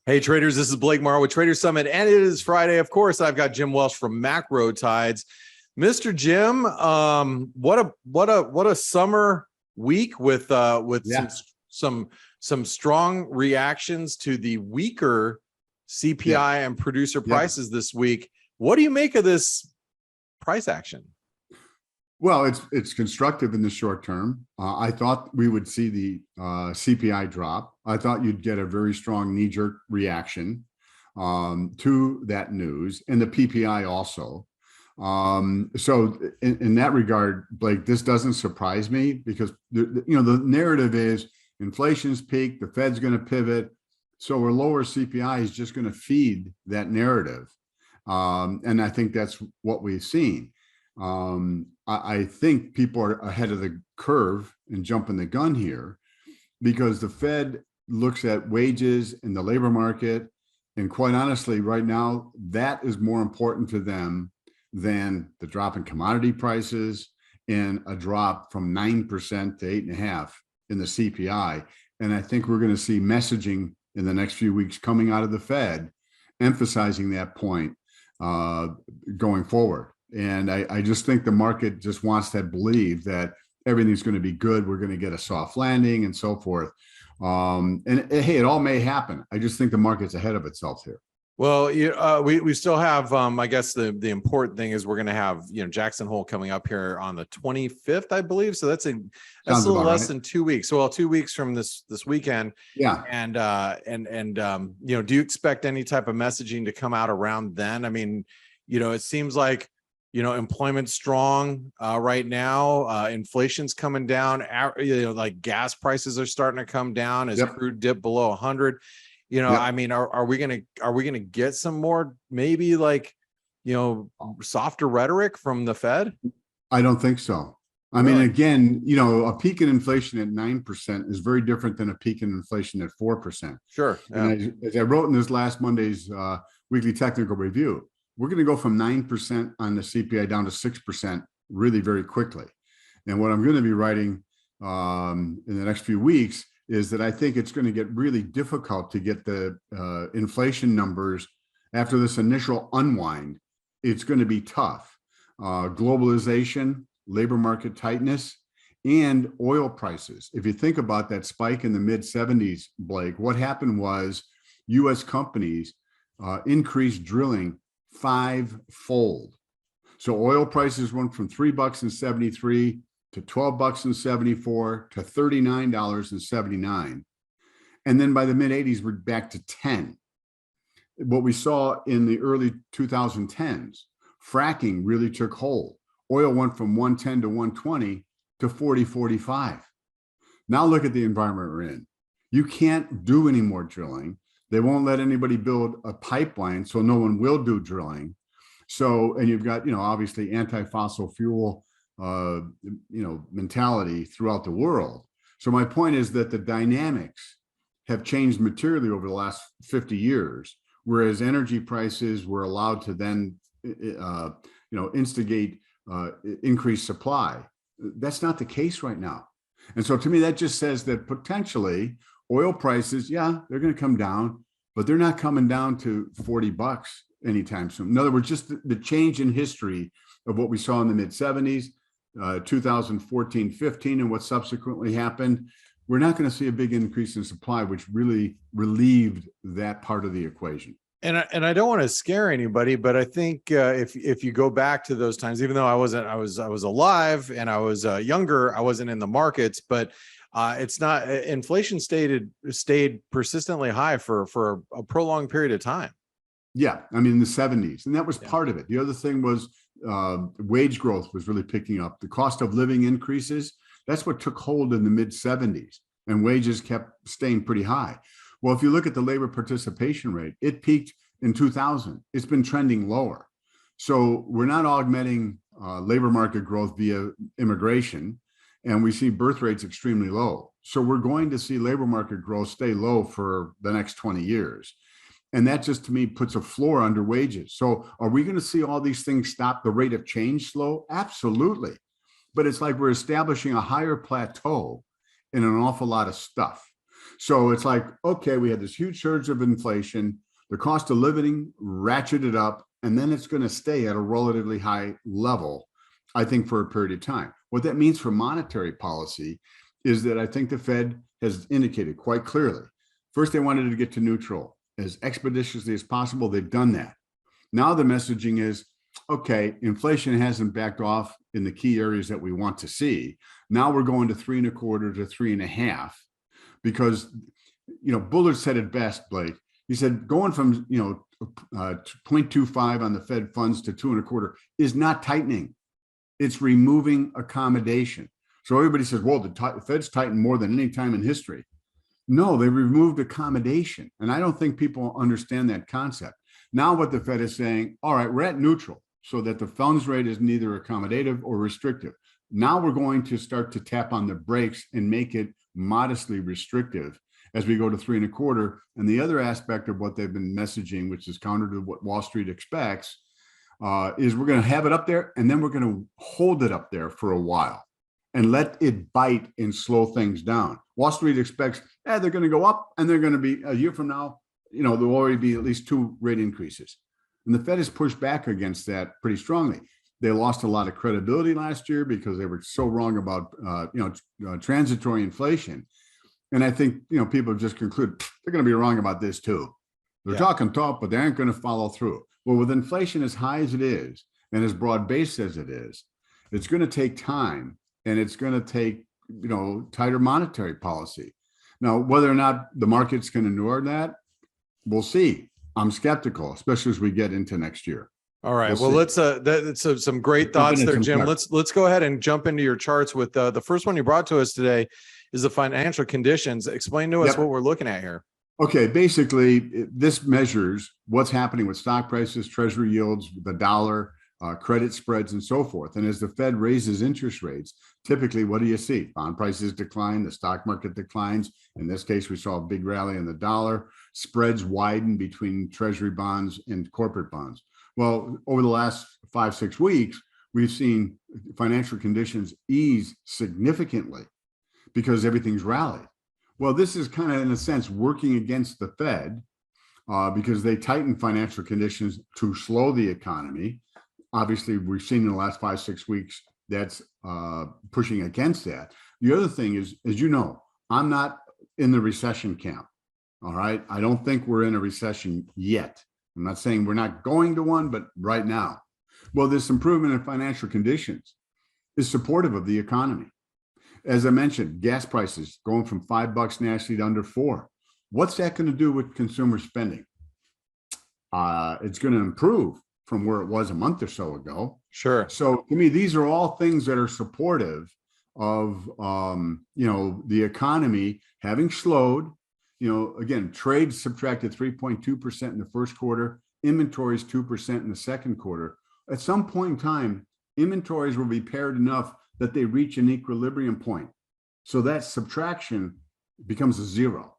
Hey traders, this is Blake Morrow with Trader Summit, and it is Friday. Of course, I've got Jim Welsh from Macro Tides. Mr. Jim, what a summer week with some strong reactions to the weaker CPI and producer prices this week. What do you make of this price action? Well, it's constructive in the short term. I thought we would see the CPI drop. I thought you'd get a very strong knee-jerk reaction to that news, and the PPI also. So in that regard, Blake, this doesn't surprise me because the narrative is inflation's peaked, the Fed's going to pivot, so a lower CPI is just going to feed that narrative, and I think that's what we've seen. I think people are ahead of the curve and jumping the gun here because the Fed looks at wages in the labor market. And quite honestly, right now, that is more important to them than the drop in commodity prices and a drop from 9% to 8.5% in the CPI. And I think we're going to see messaging in the next few weeks coming out of the Fed, emphasizing that point going forward. And I just think the market just wants to believe that everything's going to be good. We're going to get a soft landing and so forth. And hey, it all may happen. I just think the market's ahead of itself here. Well, we still have, I guess the important thing is we're going to have, Jackson Hole coming up here on the 25th, I believe. So that's a little less than 2 weeks. So 2 weeks from this weekend. Yeah. And do you expect any type of messaging to come out around then? I mean, it seems like, employment's strong right now. Inflation's coming down. Like gas prices are starting to come down as crude dip below 100. I mean, are we gonna get some more maybe softer rhetoric from the Fed? I don't think so. I mean, again, a peak in inflation at 9% is very different than a peak in inflation at 4%. Sure. Yeah. And as I wrote in this last Monday's weekly technical review, we're going to go from 9% on the CPI down to 6% really very quickly. And what I'm going to be writing in the next few weeks is that I think it's going to get really difficult to get the inflation numbers after this initial unwind. It's going to be tough. Globalization, labor market tightness, and oil prices. If you think about that spike in the mid 70s, Blake, what happened was U.S. companies increased drilling 5-fold. So oil prices went from $3.73 to $12.74 to $39.79. And then by the mid 80s, we're back to 10. What we saw in the early 2010s, fracking really took hold. Oil went from 110 to 120 to 40, 45. Now look at the environment we're in. You can't do any more drilling. They won't let anybody build a pipeline, so no one will do drilling. So, and you've got, obviously anti-fossil fuel, mentality throughout the world. So my point is that the dynamics have changed materially over the last 50 years, whereas energy prices were allowed to then, instigate increased supply. That's not the case right now. And so to me, that just says that potentially oil prices, they're going to come down, but they're not coming down to $40 anytime soon. In other words, just the change in history of what we saw in the mid 70s, 2014, 15, and what subsequently happened, we're not going to see a big increase in supply, which really relieved that part of the equation. And I don't want to scare anybody, but I think if you go back to those times, even though I was alive and I was younger, I wasn't in the markets, but it's not, inflation stayed persistently high for a prolonged period of time. Yeah, I mean, in the 70s, and that was part of it. The other thing was wage growth was really picking up. The cost of living increases, that's what took hold in the mid 70s, and wages kept staying pretty high. Well, if you look at the labor participation rate, it peaked in 2000. It's been trending lower. So we're not augmenting labor market growth via immigration, and we see birth rates extremely low. So we're going to see labor market growth stay low for the next 20 years. And that just, to me, puts a floor under wages. So are we going to see all these things stop the rate of change slow? Absolutely. But it's like we're establishing a higher plateau in an awful lot of stuff. So it's like, okay, we had this huge surge of inflation, the cost of living ratcheted up, and then it's going to stay at a relatively high level, I think, for a period of time. What that means for monetary policy is that I think the Fed has indicated quite clearly, first, they wanted to get to neutral as expeditiously as possible. They've done that. Now the messaging is, okay, inflation hasn't backed off in the key areas that we want to see. Now we're going to 3.25 to 3.5, because, Bullard said it best, Blake. He said going from 0.25 on the Fed funds to 2.25 is not tightening. It's removing accommodation. So everybody says, well, the Fed's tightened more than any time in history. No, they removed accommodation. And I don't think people understand that concept. Now what the Fed is saying, all right, we're at neutral so that the funds rate is neither accommodative or restrictive. Now we're going to start to tap on the brakes and make it modestly restrictive as we go to 3.25. And the other aspect of what they've been messaging, which is counter to what Wall Street expects, is we're going to have it up there and then we're going to hold it up there for a while and let it bite and slow things down. Wall Street expects, they're going to go up and they're going to be a year from now, there'll already be at least 2 rate increases. And the Fed has pushed back against that pretty strongly. They lost a lot of credibility last year because they were so wrong about, transitory inflation. And I think, people just conclude they're going to be wrong about this too. They're talking tough, but they aren't going to follow through. Well, with inflation as high as it is and as broad-based as it is, it's going to take time and it's going to take, tighter monetary policy. Now, whether or not the market's going to ignore that, we'll see. I'm skeptical, especially as we get into next year. All right. Well, let's that's some great thoughts there, Jim. Let's go ahead and jump into your charts with the first one you brought to us today is the financial conditions. Explain to us what we're looking at here. Okay, basically, this measures what's happening with stock prices, treasury yields, the dollar, credit spreads, and so forth. And as the Fed raises interest rates, typically, what do you see? Bond prices decline, the stock market declines. In this case, we saw a big rally in the dollar. Spreads widen between treasury bonds and corporate bonds. Well, over the last 5-6 weeks, we've seen financial conditions ease significantly because everything's rallied. Well, this is kind of, in a sense, working against the Fed because they tightened financial conditions to slow the economy. Obviously, we've seen in the last 5-6 weeks that's pushing against that. The other thing is, as you know, I'm not in the recession camp. All right. I don't think we're in a recession yet. I'm not saying we're not going to one, but right now. Well, this improvement in financial conditions is supportive of the economy. As I mentioned, gas prices going from $5 nationally to under $4. What's that going to do with consumer spending? It's going to improve from where it was a month or so ago. Sure. So to me, these are all things that are supportive of, the economy having slowed. Again, trade subtracted 3.2% in the first quarter, inventories 2% in the second quarter. At some point in time, inventories will be paired enough that they reach an equilibrium point. So that subtraction becomes a zero.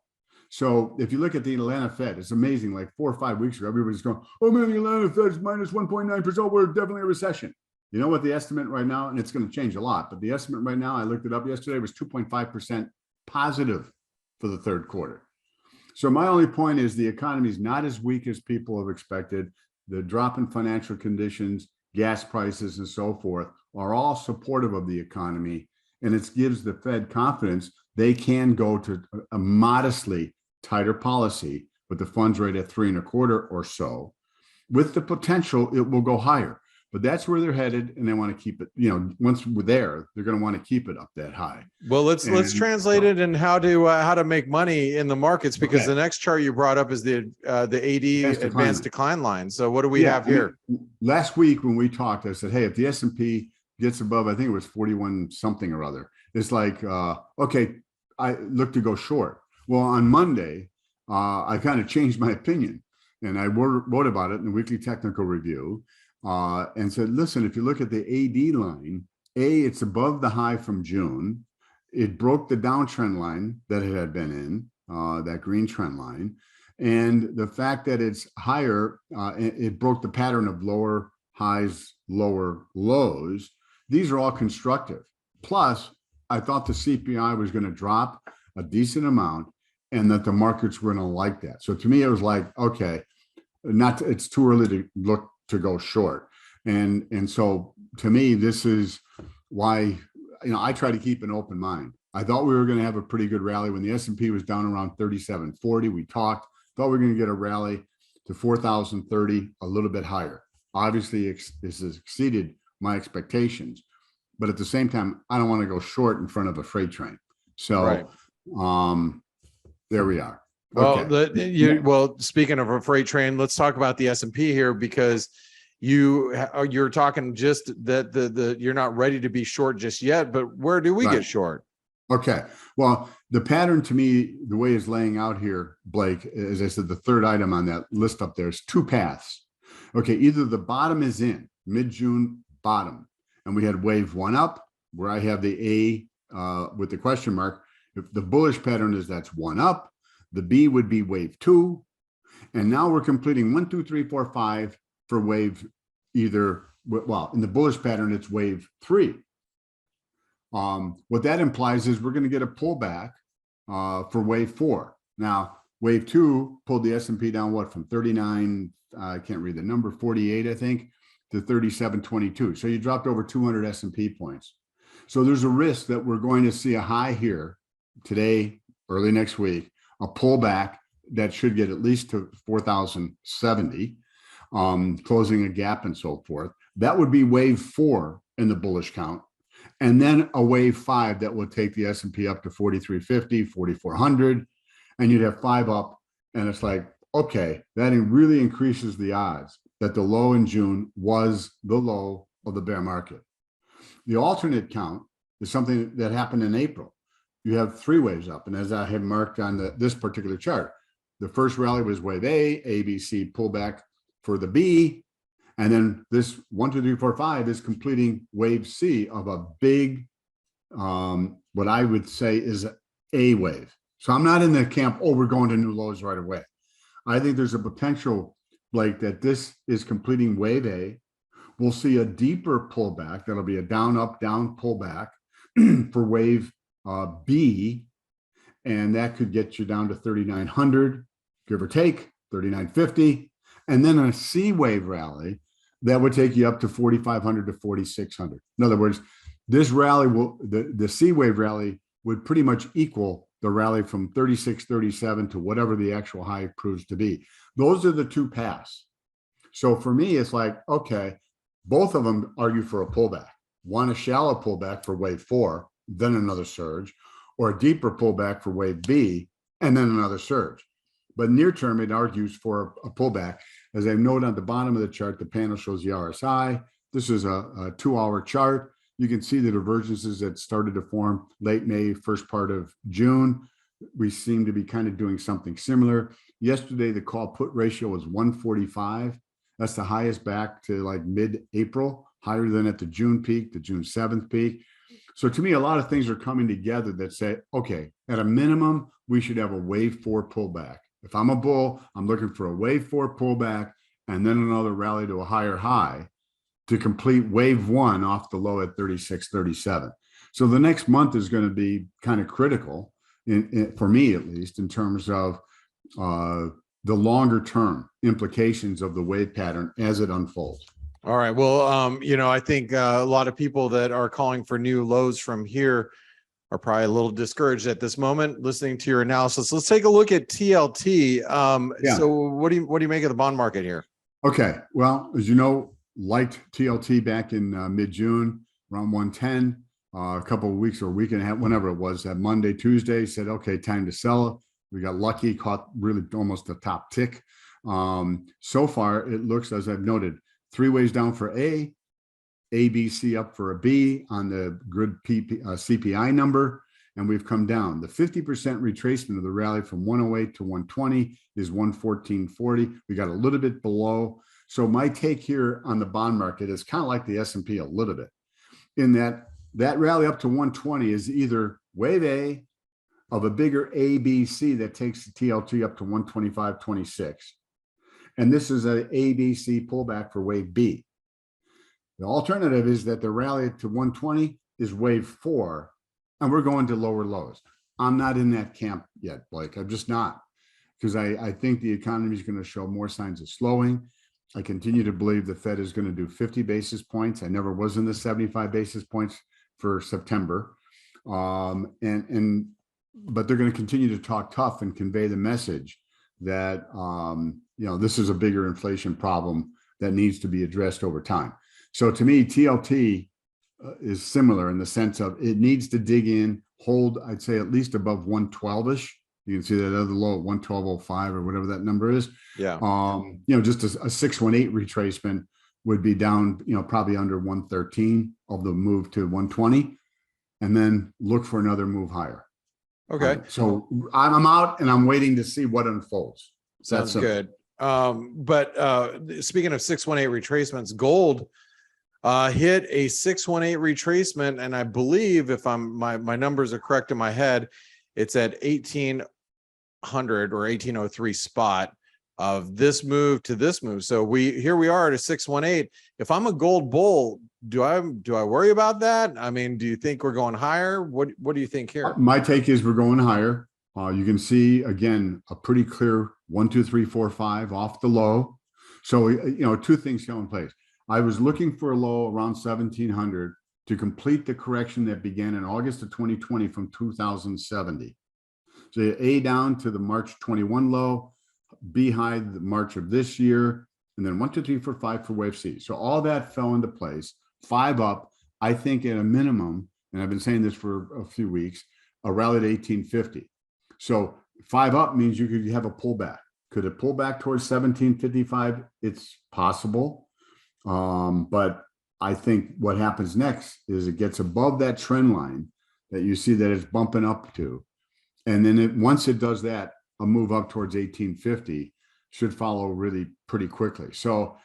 So if you look at the Atlanta Fed, it's amazing. Like 4 or 5 weeks ago, everybody's going, oh man, the Atlanta Fed's minus 1.9%. We're definitely in a recession. You know what the estimate right now, and it's going to change a lot, but the estimate right now, I looked it up yesterday, was 2.5% positive for the third quarter. So my only point is the economy is not as weak as people have expected. The drop in financial conditions, gas prices, and so forth are all supportive of the economy. And it gives the Fed confidence they can go to a modestly tighter policy with the funds rate at 3.25 or so. With the potential, it will go higher. But that's where they're headed, and they want to keep it. Once we're there, they're going to want to keep it up that high. Well, let's translate it and how to make money in the markets, because the next chart you brought up is the AD advanced decline line. So what do we have here? Last week when we talked, I said, hey, if the S&P gets above, I think it was 41 something or other, it's like, okay, I look to go short. Well, on Monday, I kind of changed my opinion, and I wrote about it in the weekly technical review. And said, listen, if you look at the AD line, it's above the high from June. It broke the downtrend line that it had been in, that green trend line. And the fact that it's higher, it broke the pattern of lower highs, lower lows. These are all constructive. Plus, I thought the CPI was going to drop a decent amount. and that the markets were going to like that. So to me, it was like, okay, it's too early to look to go short. And so to me, this is why, I try to keep an open mind. I thought we were going to have a pretty good rally when the S&P was down around 3740. We thought we were going to get a rally to 4,030, a little bit higher. Obviously, this has exceeded my expectations, but at the same time, I don't want to go short in front of a freight train. So, Right. There we are. Well, Okay. well, speaking of a freight train, let's talk about the S&P here, because you're talking just that you're not ready to be short just yet, but where do we get short? Okay. Well, the pattern to me, the way it's laying out here, Blake, as I said, the third item on that list up there is two paths. Okay. Either the bottom is in mid-June bottom, and we had wave one up where I have the A with the question mark. If the bullish pattern is that's one up, the B would be wave two. And now we're completing 1, 2, 3, 4, 5 for wave either, well, in the bullish pattern, it's wave three. What that implies is we're going to get a pullback for wave four. Now, wave two pulled the S&P down, what, from 39, I can't read the number, 48, I think, to 3722. So you dropped over 200 S&P points. So there's a risk that we're going to see a high here today, early next week, a pullback that should get at least to 4,070, closing a gap and so forth. That would be wave four in the bullish count. And then a wave five that will take the S&P up to 4,350, 4,400, and you'd have five up. And it's like, okay, that really increases the odds that the low in June was the low of the bear market. The alternate count is something that happened in April. You have three waves up. And as I had marked on this particular chart, the first rally was wave A, B, C, pullback for the B. And then this 1, 2, 3, 4, 5 is completing wave C of a big, what I would say is a wave. So I'm not in the camp, oh, we're going to new lows right away. I think there's a potential, Blake, that this is completing wave A. We'll see a deeper pullback. That'll be a down, up, down pullback for wave B. And that could get you down to 3,900, give or take, 3,950. And then a C wave rally that would take you up to 4,500 to 4,600. In other words, this rally will, the C wave rally would pretty much equal the rally from 36, 37 to whatever the actual high proves to be. Those are the two paths. So for me, it's like, okay, both of them argue for a pullback. One, a shallow pullback for wave four, then another surge, or a deeper pullback for wave B, and then another surge. But near term, it argues for a pullback. As I note on the bottom of the chart, the panel shows the RSI. This is a 2-hour chart. You can see the divergences that started to form late May, first part of June. We seem to be kind of doing something similar. Yesterday, the call put ratio was 145. That's the highest back to like mid-April, higher than at the June peak, the June 7th peak. So to me, a lot of things are coming together that say, okay, at a minimum, we should have a wave four pullback. If I'm a bull, I'm looking for a wave four pullback and then another rally to a higher high to complete wave one off the low at 36, 37. So the next month is going to be kind of critical for me, at least, in terms of the longer term implications of the wave pattern as it unfolds. All right. Well, I think a lot of people that are calling for new lows from here are probably a little discouraged at this moment listening to your analysis. Let's take a look at TLT. So what do you make of the bond market here? Okay. Well, as you know, liked TLT back in mid-June, around 110, a couple of weeks or a week and a half, whenever it was, that Monday, Tuesday, said, okay, time to sell. We got lucky, caught really almost the top tick. So far, it looks, as I've noted, three ways down for A, B, C up for a B on the grid CPI number, and we've come down. The 50% retracement of the rally from 108 to 120 is 114.40. We got a little bit below. So my take here on the bond market is kind of like the S&P a little bit, in that rally up to 120 is either wave A of a bigger ABC that takes the TLT up to 125.26. And this is an ABC pullback for wave B. The alternative is that the rally to 120 is wave four, and we're going to lower lows. I'm not in that camp yet, Blake. I'm just not, because I think the economy is going to show more signs of slowing. I continue to believe the Fed is going to do 50 basis points. I never was in the 75 basis points for September. But they're going to continue to talk tough and convey the message that, this is a bigger inflation problem that needs to be addressed over time. So to me, TLT is similar in the sense of it needs to dig in, hold, I'd say at least above 112-ish. You can see that other low at 112.05 or whatever that number is. Yeah. Just a 618 retracement would be down, probably under 113 of the move to 120, and then look for another move higher. Okay. So I'm out and I'm waiting to see what unfolds. Sounds good. But speaking of 618 retracements, gold hit a 618 retracement, and I believe if my numbers are correct in my head, it's at 1800 or 1803 spot of this move to this move. So here we are at a 618. If I'm a gold bull, do I worry about that? I mean, do you think we're going higher? What do you think here? My take is we're going higher. You can see again a pretty clear 1, 2, 3, 4, 5 off the low. So two things come in place. I was looking for a low around 1700 to complete the correction that began in August of 2020 from 2070. So A down to the March 21 low, B high the March of this year, and then 1, 2, 3, 4, 5 for wave C. So all that fell into place. 5 up, I think at a minimum, and I've been saying this for a few weeks, a rally to 1850. So 5 up means you could have a pullback. Could it pull back towards 1755? It's possible. But I think what happens next is it gets above that trend line that you see that it's bumping up to. And then once it does that, a move up towards 1850 should follow really pretty quickly. So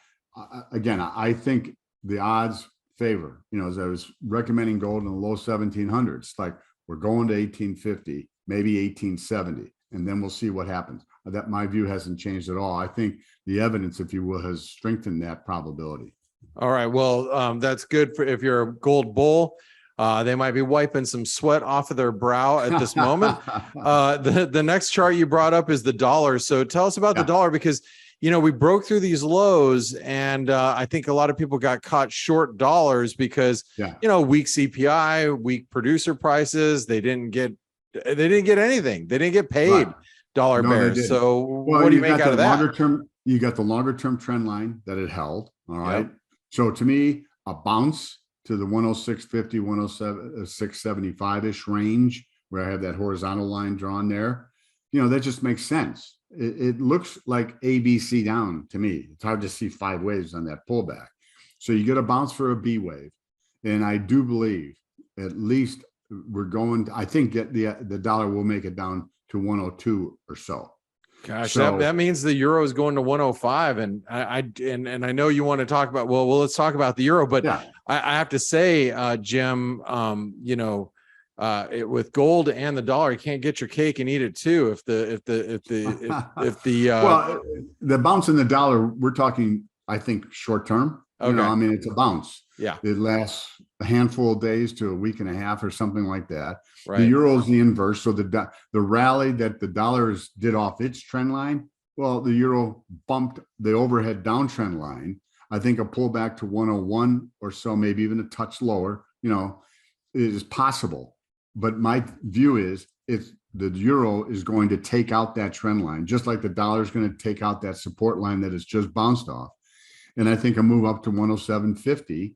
again, I think the odds favor, as I was recommending gold in the low 1700s, like we're going to 1850, maybe 1870, and then we'll see what happens. That my view hasn't changed at all. I think the evidence, if you will, has strengthened that probability. All right. Well, that's good for if you're a gold bull. They might be wiping some sweat off of their brow at this moment. The next chart you brought up is the dollar. So tell us about the dollar, because we broke through these lows, and I think a lot of people got caught short dollars because weak CPI, weak producer prices. They didn't get anything. They didn't get paid. Right. Dollar bears. So what do you make out of that? You got the longer term trend line that it held. All right. Yep. So to me, a bounce to the 106.50, 106.75 ish range, where I have that horizontal line drawn there, that just makes sense. It looks like ABC down to me. It's hard to see 5 waves on that pullback. So you get a bounce for a B wave. And I do believe at least I think the dollar will make it down to 102 or so. Gosh, that means the euro is going to 105, and I know you want to talk about. Well, let's talk about the euro, but I have to say, Jim, with gold and the dollar, you can't get your cake and eat it too. If the well, the bounce in the dollar, we're talking, I think, short term. Okay. It's a bounce. Yeah. It lasts a handful of days to a week and a half or something like that. Right. The euro is the inverse. So the rally that the dollars did off its trend line, well, the euro bumped the overhead downtrend line. I think a pullback to 101 or so, maybe even a touch lower, is possible. But my view is if the euro is going to take out that trend line, just like the dollar is going to take out that support line that it's just bounced off. And I think a move up to 107.50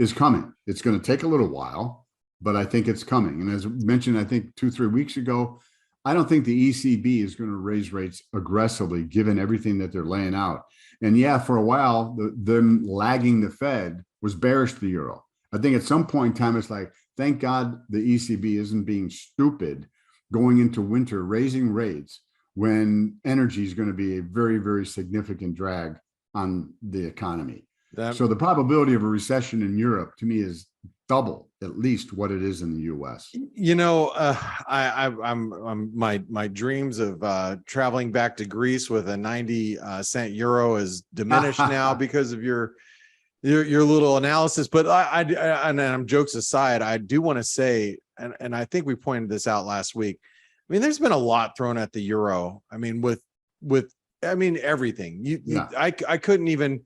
is coming. It's going to take a little while, but I think it's coming. And as mentioned, I think 2-3 weeks ago, I don't think the ECB is going to raise rates aggressively, given everything that they're laying out. And for a while, them lagging the Fed was bearish to the euro. I think at some point in time, it's like, thank God the ECB isn't being stupid going into winter, raising rates when energy is going to be a very, very significant drag on the economy. So the probability of a recession in Europe, to me, is double at least what it is in the U.S. My dreams of traveling back to Greece with a 90-cent euro is diminished now because of your little analysis. But I'm jokes aside, I do want to say, and I think we pointed this out last week, I mean, there's been a lot thrown at the euro. I mean, everything. I couldn't even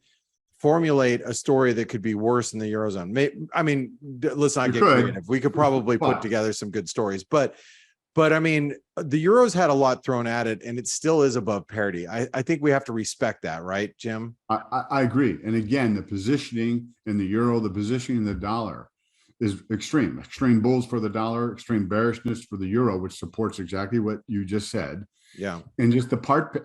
formulate a story that could be worse in the Eurozone. I mean, let's not get creative. We could probably put together some good stories, but I mean, the Euro's had a lot thrown at it, and it still is above parity. I think we have to respect that, right, Jim? I agree. And again, the positioning in the euro, the positioning in the dollar is extreme bulls for the dollar, extreme bearishness for the euro, which supports exactly what you just said. Yeah. And just the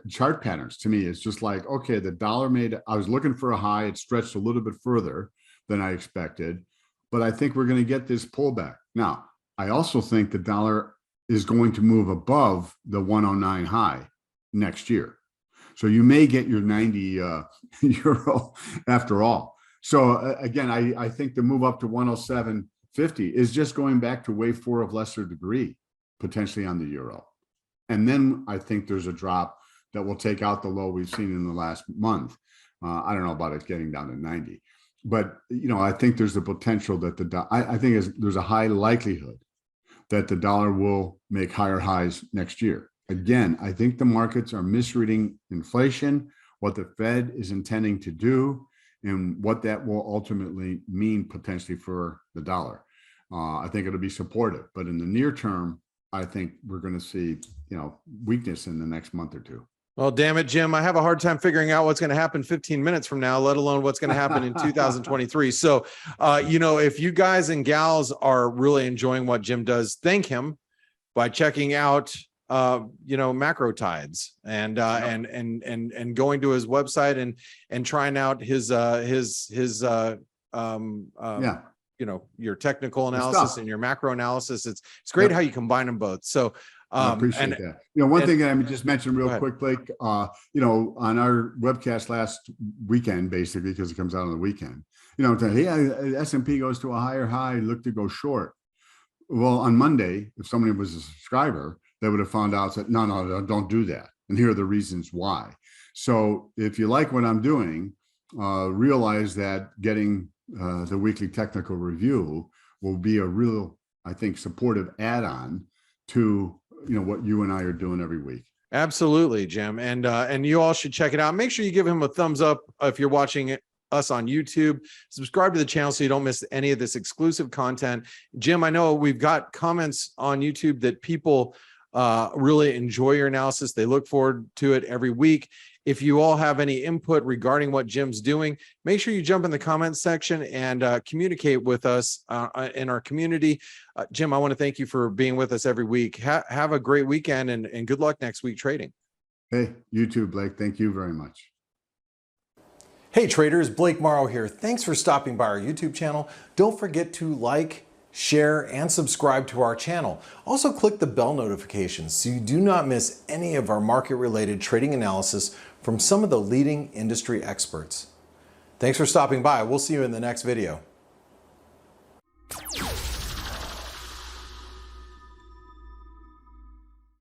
chart patterns to me is just like, okay, the dollar I was looking for a high. It stretched a little bit further than I expected, but I think we're going to get this pullback. Now, I also think the dollar is going to move above the 109 high next year. So you may get your 90 euro after all. So again, I think the move up to 107.50 is just going back to wave 4 of lesser degree, potentially on the euro. And then I think there's a drop that will take out the low we've seen in the last month. I don't know about it getting down to 90, but I think there's the potential that I think there's a high likelihood that the dollar will make higher highs next year. Again, I think the markets are misreading inflation, what the Fed is intending to do, and what that will ultimately mean potentially for the dollar. I think it'll be supportive, but in the near term, I think we're going to see, weakness in the next month or two. Well, damn it, Jim, I have a hard time figuring out what's going to happen 15 minutes from now, let alone what's going to happen in 2023. So, if you guys and gals are really enjoying what Jim does, thank him by checking out, Macro Tides and going to his website and trying out his your technical analysis and your macro analysis. It's great how you combine them both. So I appreciate that. One thing I just mentioned real quick, Blake, on our webcast last weekend, basically, because it comes out on the weekend, S&P goes to a higher high, look to go short. Well, on Monday, if somebody was a subscriber, they would have found out that, no, don't do that. And here are the reasons why. So if you like what I'm doing, realize that getting the weekly technical review will be a real, I think, supportive add-on to what you and I are doing every week. Absolutely, Jim. And you all should check it out. Make sure you give him a thumbs up if you're watching us on YouTube. Subscribe to the channel so you don't miss any of this exclusive content. Jim, I know we've got comments on YouTube that people really enjoy your analysis. They look forward to it every week. If you all have any input regarding what Jim's doing, make sure you jump in the comments section and communicate with us in our community. Jim, I want to thank you for being with us every week. Have a great weekend and good luck next week trading. Hey, you too, Blake. Thank you very much. Hey traders, Blake Morrow here. Thanks for stopping by our YouTube channel. Don't forget to like, share, and subscribe to our channel. Also click the bell notifications so you do not miss any of our market-related trading analysis from some of the leading industry experts. Thanks for stopping by. We'll see you in the next video.